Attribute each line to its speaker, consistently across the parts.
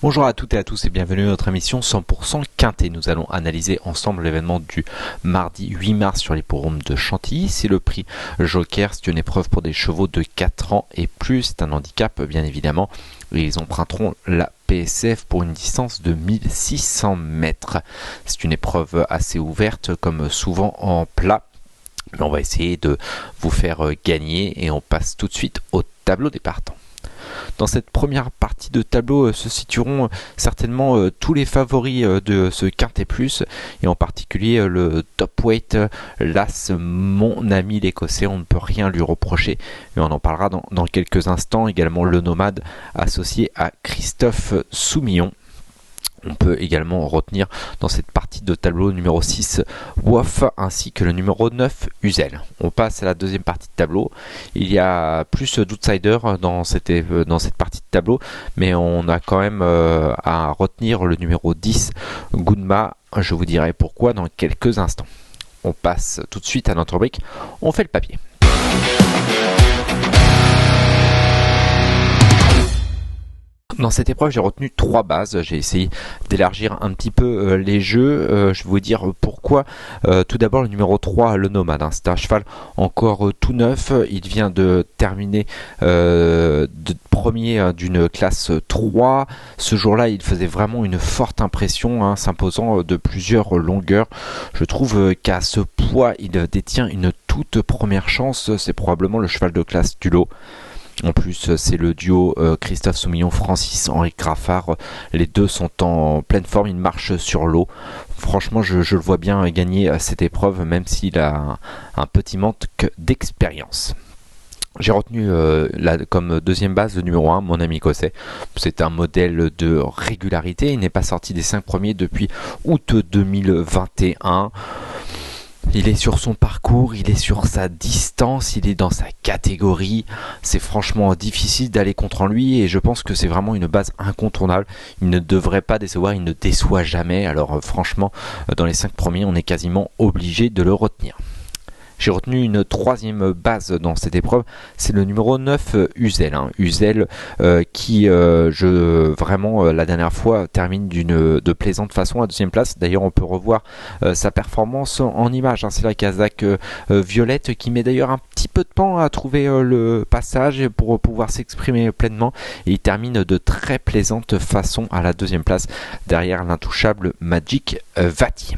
Speaker 1: Bonjour à toutes et à tous et bienvenue à notre émission 100% Quintet. Nous allons analyser ensemble l'événement du mardi 8 mars sur l'hippodrome de Chantilly. C'est le prix Joker, c'est une épreuve pour des chevaux de 4 ans et plus. C'est un handicap bien évidemment. Et ils emprunteront la PSF pour une distance de 1600 mètres. C'est une épreuve assez ouverte comme souvent en plat. Mais on va essayer de vous faire gagner et on passe tout de suite au tableau des partants. Dans cette première partie de tableau se situeront certainement tous les favoris de ce Quintet Plus et en particulier le top weight, l'As Mon Ami l'Écossais. On ne peut rien lui reprocher et on en parlera dans quelques instants. Également le Nomade associé à Christophe Soumillon. On peut également retenir dans cette partie de tableau numéro 6 Woff ainsi que le numéro 9 Uzel. On passe à la deuxième partie de tableau. Il y a plus d'outsiders dans cette partie de tableau, mais on a quand même à retenir le numéro 10 Gunma. Je vous dirai pourquoi dans quelques instants. On passe tout de suite à notre rubrique. On fait le papier. Dans cette épreuve, j'ai retenu 3 bases. J'ai essayé d'élargir un petit peu les jeux. Je vais vous dire pourquoi. Tout d'abord, le numéro 3, le Nomade. C'est un cheval encore tout neuf. Il vient de terminer premier d'une classe 3. Ce jour-là, il faisait vraiment une forte impression, s'imposant de plusieurs longueurs. Je trouve qu'à ce poids, il détient une toute première chance. C'est probablement le cheval de classe du lot. En plus, c'est le duo Christophe Soumillon, Francis-Henri Graffard. Les deux sont en pleine forme, ils marchent sur l'eau. Franchement, je le vois bien gagner cette épreuve, même s'il a un petit manque d'expérience. J'ai retenu comme deuxième base le numéro 1, Mon Ami Écossais. C'est un modèle de régularité. Il n'est pas sorti des 5 premiers depuis août 2021. Il est sur son parcours, il est sur sa distance, il est dans sa catégorie. C'est franchement difficile d'aller contre lui et je pense que c'est vraiment une base incontournable. Il ne devrait pas décevoir, il ne déçoit jamais. Alors franchement, dans les 5 premiers, on est quasiment obligé de le retenir. J'ai retenu une troisième base dans cette épreuve, c'est le numéro 9 Uzel. Uzel qui, vraiment, la dernière fois, termine de plaisante façon à deuxième place. D'ailleurs, on peut revoir sa performance en image. C'est la casaque violette qui met d'ailleurs un petit peu de temps à trouver le passage pour pouvoir s'exprimer pleinement. Et il termine de très plaisante façon à la deuxième place, derrière l'intouchable Magic Vati.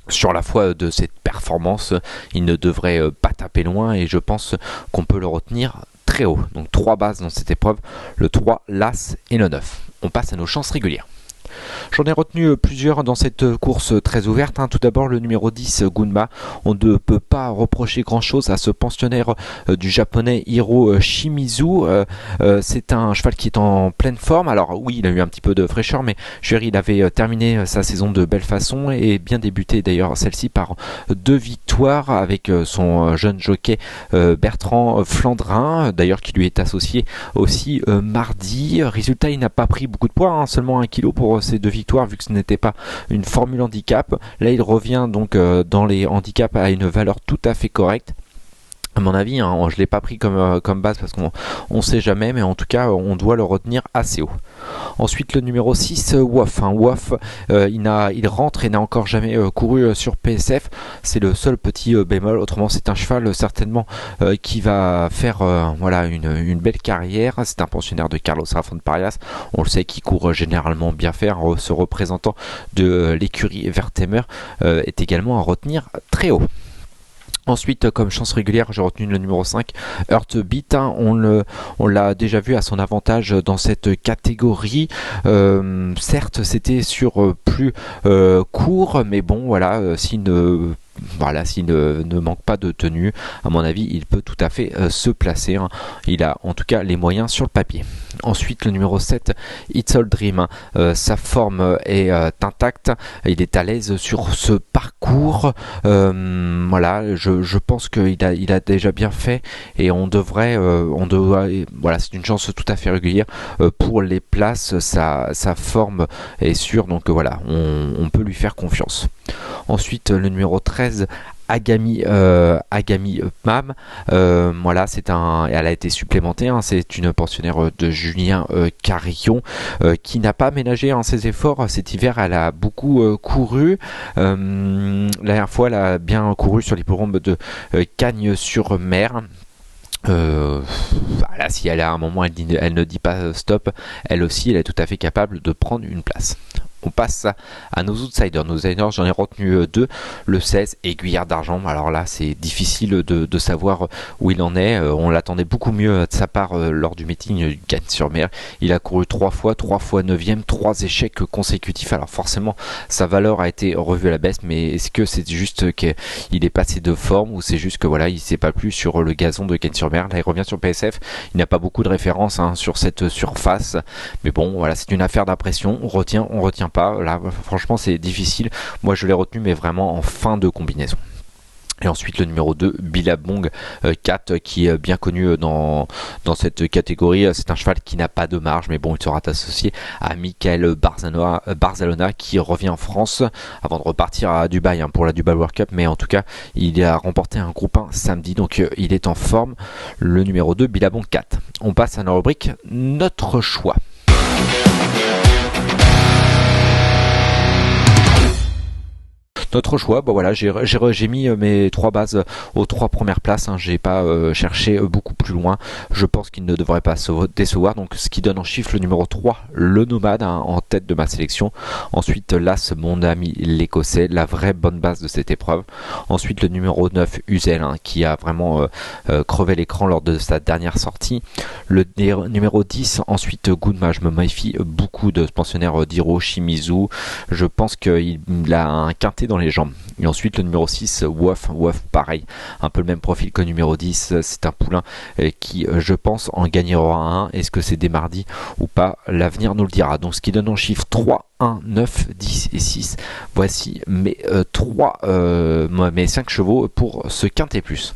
Speaker 1: Sur la foi de cette performance, il ne devrait pas taper loin et je pense qu'on peut le retenir très haut. Donc 3 bases dans cette épreuve, le 3, l'As et le 9. On passe à nos chances régulières. J'en ai retenu plusieurs dans cette course très ouverte. Tout d'abord le numéro 10 Gunma. On ne peut pas reprocher grand chose à ce pensionnaire du japonais Hiro Shimizu. C'est un cheval qui est en pleine forme. Alors oui, il a eu un petit peu de fraîcheur, mais il avait terminé sa saison de belle façon et bien débuté d'ailleurs celle-ci par 2 victoires avec son jeune jockey Bertrand Flandrin, d'ailleurs qui lui est associé aussi mardi. Résultat, il n'a pas pris beaucoup de poids, seulement 1 kg pour ces 2 victoires vu que ce n'était pas une formule handicap. Là il revient donc dans les handicaps à une valeur tout à fait correcte. À mon avis, je ne l'ai pas pris comme base parce qu'on ne sait jamais, mais en tout cas on doit le retenir assez haut. Ensuite le numéro 6 Woff. Woff il rentre et n'a encore jamais couru sur PSF. C'est le seul petit bémol. Autrement c'est un cheval certainement qui va faire une belle carrière. C'est un pensionnaire de Carlos Rafon Parias. On le sait, qui court généralement bien faire. Ce représentant de l'écurie Vertemer est également à retenir très haut. Ensuite, comme chance régulière, j'ai retenu le numéro 5, Heartbeat. On l'a déjà vu à son avantage dans cette catégorie. Certes, c'était sur plus court, mais bon, voilà, s'il ne manque pas de tenue, à mon avis, il peut tout à fait se placer. Il a en tout cas les moyens sur le papier. Ensuite, le numéro 7, It's All Dream. Sa forme est intacte. Il est à l'aise sur ce parcours. Je pense qu'il a déjà bien fait et c'est une chance tout à fait régulière pour les places. Sa forme est sûre, donc on peut lui faire confiance. Ensuite, le numéro 13, Agami Mam. Voilà, elle a été supplémentée. Hein, c'est une pensionnaire de Julien Carillon qui n'a pas ménagé ses efforts cet hiver. Elle a beaucoup couru. La dernière fois, elle a bien couru sur l'hippodrome de Cagnes-sur-Mer. Voilà, si elle a un moment, elle ne dit pas stop, elle aussi, elle est tout à fait capable de prendre une place. On passe à nos outsiders. Nos outsiders, j'en ai retenu deux. Le 16, Aiguillère d'Argent. Alors là, c'est difficile de savoir où il en est. On l'attendait beaucoup mieux de sa part lors du meeting Cagnes-sur-Mer. Il a couru 3 fois 9e, 3 échecs consécutifs. Alors forcément, sa valeur a été revue à la baisse, mais est-ce que c'est juste qu'il est passé de forme ou c'est juste que voilà, il s'est pas plu sur le gazon de Cagnes-sur-Mer. Là, il revient sur PSF. Il n'a pas beaucoup de références sur cette surface. Mais bon, voilà, c'est une affaire d'impression. On retient pas. Là, franchement, c'est difficile. Moi, je l'ai retenu, mais vraiment en fin de combinaison. Et ensuite le numéro 2, Billabong 4, qui est bien connu dans cette catégorie. C'est un cheval qui n'a pas de marge, mais bon, il sera associé à Michael Barzalona qui revient en France avant de repartir à Dubaï pour la Dubai World Cup. Mais en tout cas, il a remporté un groupe 1 samedi, donc il est en forme. Le numéro 2, Billabong 4. On passe à la rubrique Notre choix. Notre choix, bon voilà, j'ai mis mes 3 bases aux 3 premières places. J'ai pas cherché beaucoup plus loin. Je pense qu'il ne devrait pas se décevoir. Donc, ce qui donne en chiffre le numéro 3, le Nomade, en tête de ma sélection. Ensuite, l'As, mon ami l'Écossais, la vraie bonne base de cette épreuve. Ensuite, le numéro 9, Uzel, qui a vraiment crevé l'écran lors de sa dernière sortie. Le numéro 10, ensuite, Goodma. Je me méfie beaucoup de ce pensionnaire d'Hiro Shimizu. Je pense qu'il a un quintet dans les jambes. Et ensuite le numéro 6, Wof, pareil, un peu le même profil que le numéro 10, c'est un poulain qui je pense en gagnera un. Est-ce que c'est dès mardi ou pas? L'avenir nous le dira. Donc ce qui donne en chiffre 3, 1, 9, 10 et 6. Voici mes 5 chevaux pour ce quintet plus.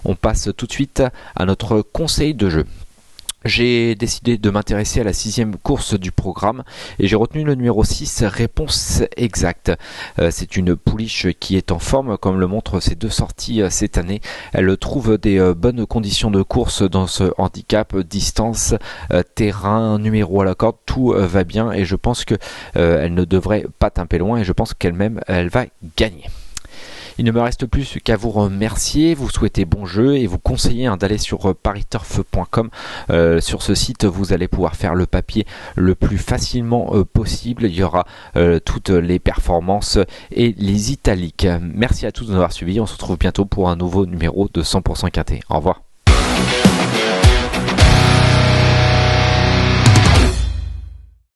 Speaker 1: On passe tout de suite à notre conseil de jeu. J'ai décidé de m'intéresser à la 6e course du programme et j'ai retenu le numéro 6, Réponse Exacte. C'est une pouliche qui est en forme, comme le montrent ses 2 sorties cette année. Elle trouve des bonnes conditions de course dans ce handicap, distance, terrain, numéro à la corde, tout va bien et je pense que elle ne devrait pas taper loin et je pense qu'elle-même, elle va gagner. Il ne me reste plus qu'à vous remercier, vous souhaiter bon jeu et vous conseiller d'aller sur pariturf.com. Sur ce site, vous allez pouvoir faire le papier le plus facilement possible. Il y aura toutes les performances et les italiques. Merci à tous de nous avoir suivis. On se retrouve bientôt pour un nouveau numéro de 100% Quintet. Au revoir.